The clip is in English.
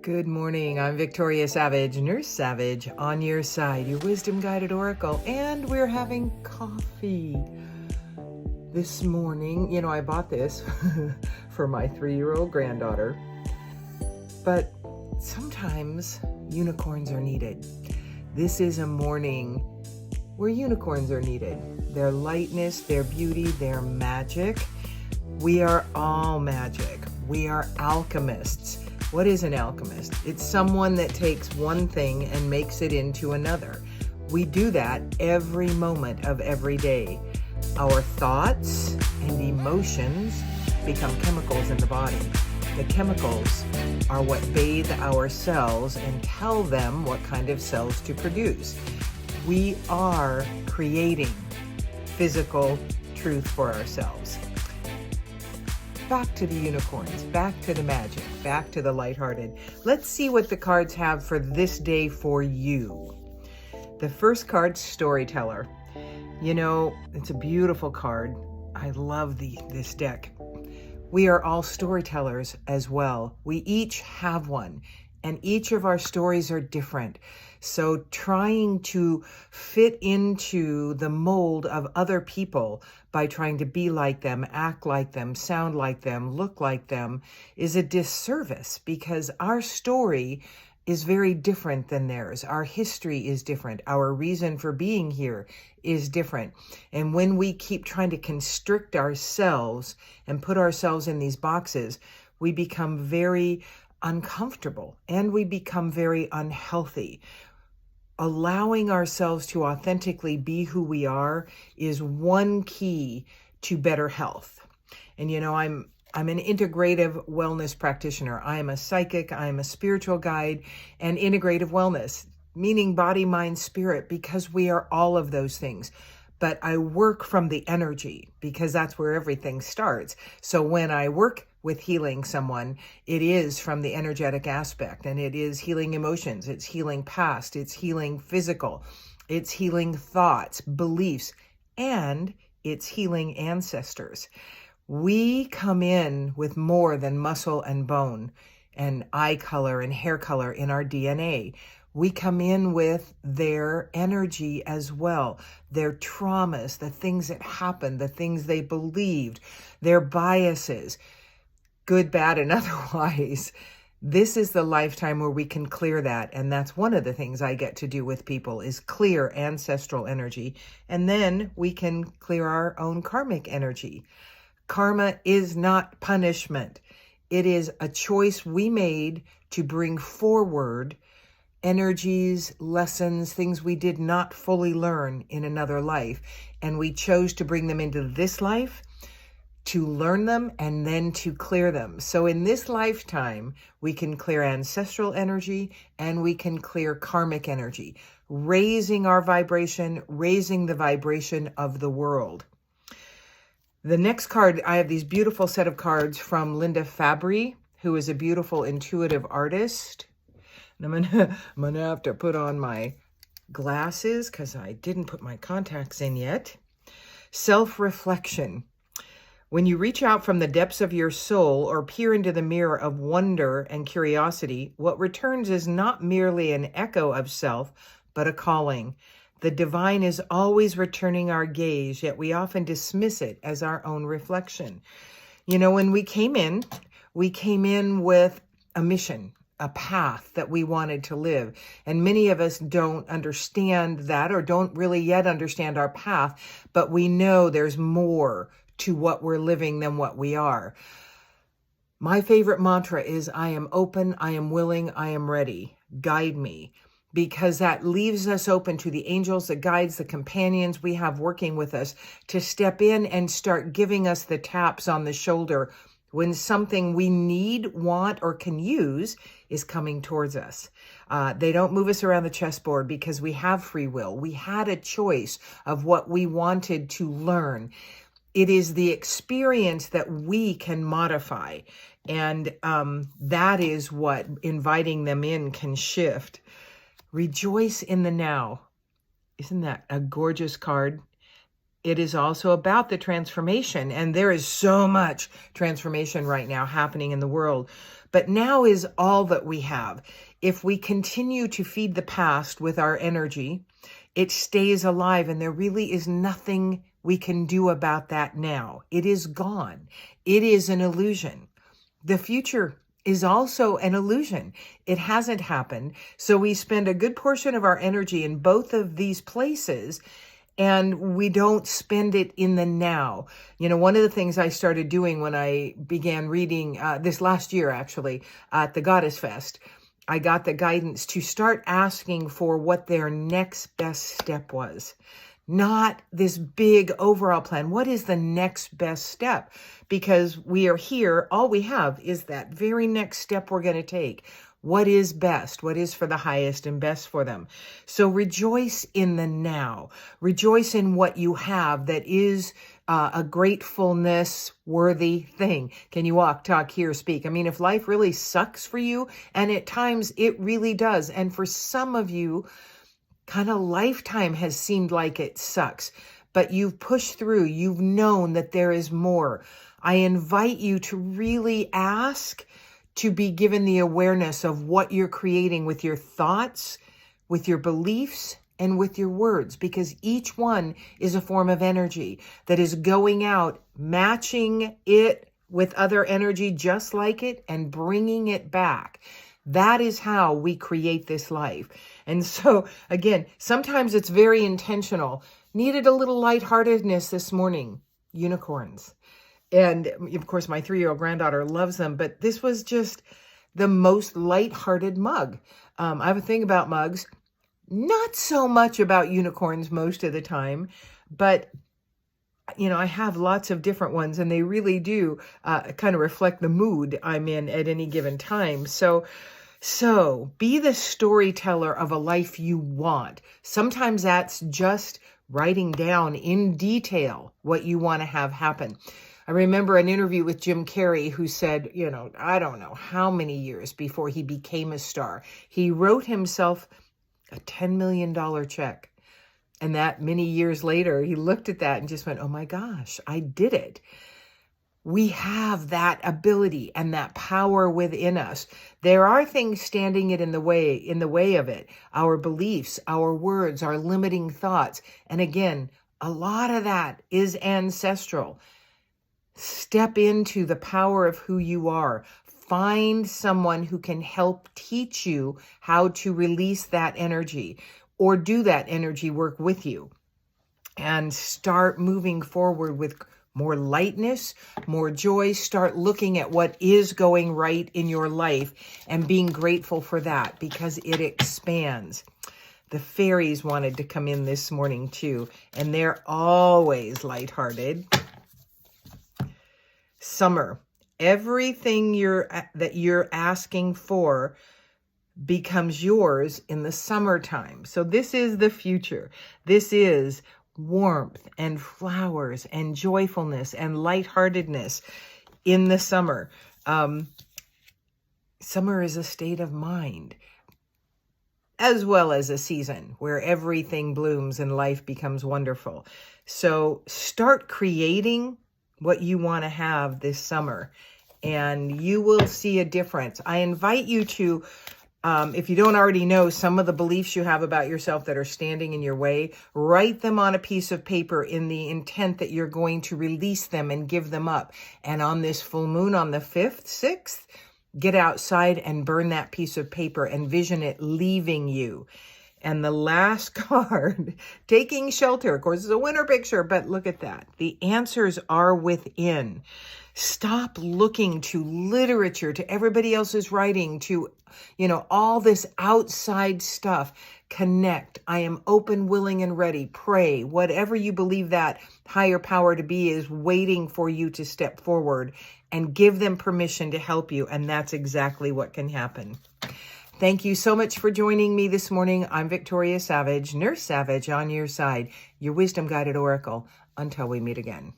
Good morning. I'm Victoria Savage, Nurse Savage, on your side, your wisdom guided oracle, and we're having coffee this morning. You know, I bought this for my 3-year-old granddaughter, but sometimes unicorns are needed. This is a morning where unicorns are needed. Their lightness, their beauty, their magic. We are all magic. We are alchemists. What is an alchemist? It's someone that takes one thing and makes it into another. We do that every moment of every day. Our thoughts and emotions become chemicals in the body. The chemicals are what bathe our cells and tell them what kind of cells to produce. We are creating physical truth for ourselves. Back to the unicorns, back to the magic, back to the lighthearted. Let's see what the cards have for this day for you. The first card, Storyteller. You know, it's a beautiful card. I love this deck. We are all storytellers as well. We each have one, and each of our stories are different. So trying to fit into the mold of other people by trying to be like them, act like them, sound like them, look like them is a disservice, because our story is very different than theirs. Our history is different. Our reason for being here is different. And when we keep trying to constrict ourselves and put ourselves in these boxes, we become very uncomfortable and we become very unhealthy. Allowing ourselves to authentically be who we are is one key to better health. And you know, I'm an integrative wellness practitioner. I am a psychic, I am a spiritual guide, and integrative wellness, meaning body, mind, spirit, because we are all of those things. But I work from the energy because that's where everything starts. So when I work with healing someone, it is from the energetic aspect, and it is healing emotions, it's healing past, it's healing physical, it's healing thoughts, beliefs, and it's healing ancestors. We come in with more than muscle and bone and eye color and hair color in our DNA. We come in with their energy as well, their traumas, the things that happened, the things they believed, their biases, good, bad, and otherwise. This is the lifetime where we can clear that. And that's one of the things I get to do with people is clear ancestral energy. And then we can clear our own karmic energy. Karma is not punishment. It is a choice we made to bring forward energies, lessons, things we did not fully learn in another life. And we chose to bring them into this life, to learn them, and then to clear them. So in this lifetime, we can clear ancestral energy and we can clear karmic energy, raising our vibration, raising the vibration of the world. The next card, I have these beautiful set of cards from Linda Fabry, who is a beautiful intuitive artist. And I'm gonna have to put on my glasses because I didn't put my contacts in yet. Self-reflection. When you reach out from the depths of your soul or peer into the mirror of wonder and curiosity, what returns is not merely an echo of self, but a calling. The divine is always returning our gaze, yet we often dismiss it as our own reflection. You know, when we came in with a mission, a path that we wanted to live. And many of us don't understand that or don't really yet understand our path, but we know there's more to what we're living than what we are. My favorite mantra is, I am open, I am willing, I am ready. Guide me. Because that leaves us open to the angels, the guides, the companions we have working with us to step in and start giving us the taps on the shoulder when something we need, want, or can use is coming towards us. They don't move us around the chessboard because we have free will. We had a choice of what we wanted to learn. It is the experience that we can modify. And that is what inviting them in can shift. Rejoice in the now. Isn't that a gorgeous card? it is also about the transformation. And there is so much transformation right now happening in the world. But now is all that we have. If we continue to feed the past with our energy, it stays alive, and there really is nothing we can do about that now. It is gone. It is an illusion. The future is also an illusion. It hasn't happened. So we spend a good portion of our energy in both of these places, and we don't spend it in the now. You know, one of the things I started doing when I began reading this last year, actually, at the Goddess Fest, I got the guidance to start asking for what their next best step was. Not this big overall plan. What is the next best step? Because we are here, all we have is that very next step we're going to take. What is best? What is for the highest and best for them? So rejoice in the now. Rejoice in what you have that is a gratefulness worthy thing. Can you walk, talk, hear, speak? I mean, if life really sucks for you, and at times it really does, and for some of you, kind of lifetime has seemed like it sucks, but you've pushed through, you've known that there is more. I invite you to really ask to be given the awareness of what you're creating with your thoughts, with your beliefs, and with your words, because each one is a form of energy that is going out, matching it with other energy just like it, and bringing it back. That is how we create this life. And so, again, sometimes it's very intentional. Needed a little lightheartedness this morning. Unicorns. And of course, my 3-year-old granddaughter loves them, but this was just the most lighthearted mug. I have a thing about mugs, not so much about unicorns most of the time, but you know, I have lots of different ones, and they really do kind of reflect the mood I'm in at any given time. So be the storyteller of a life you want. Sometimes that's just writing down in detail what you want to have happen. I remember an interview with Jim Carrey, who said, you know, I don't know how many years before he became a star, he wrote himself a $10 million check. And that many years later, he looked at that and just went, oh my gosh, I did it. We have that ability and that power within us. There are things standing in the way of it. Our beliefs, our words, our limiting thoughts. And again, a lot of that is ancestral. Step into the power of who you are. Find someone who can help teach you how to release that energy, or do that energy work with you, and start moving forward with more lightness, more joy. Start looking at what is going right in your life and being grateful for that, because it expands. The fairies wanted to come in this morning too, and they're always lighthearted. Summer. Everything that you're asking for becomes yours in the summertime. So this is the future. This is warmth and flowers and joyfulness and lightheartedness in the summer. Summer is a state of mind, as well as a season where everything blooms and life becomes wonderful. So start creating what you want to have this summer, and you will see a difference. I invite you to, if you don't already know some of the beliefs you have about yourself that are standing in your way, write them on a piece of paper in the intent that you're going to release them and give them up. And on this full moon on the 5th, 6th, get outside and burn that piece of paper and vision it leaving you. And the last card, taking shelter. Of course, it's a winter picture, but look at that. The answers are within. Stop looking to literature, to everybody else's writing, to, you know, all this outside stuff. Connect. I am open, willing, and ready. Pray. Whatever you believe that higher power to be is waiting for you to step forward, and give them permission to help you. And that's exactly what can happen. Thank you so much for joining me this morning. I'm Victoria Savage, Nurse Savage, on your side, your wisdom guided oracle. Until we meet again.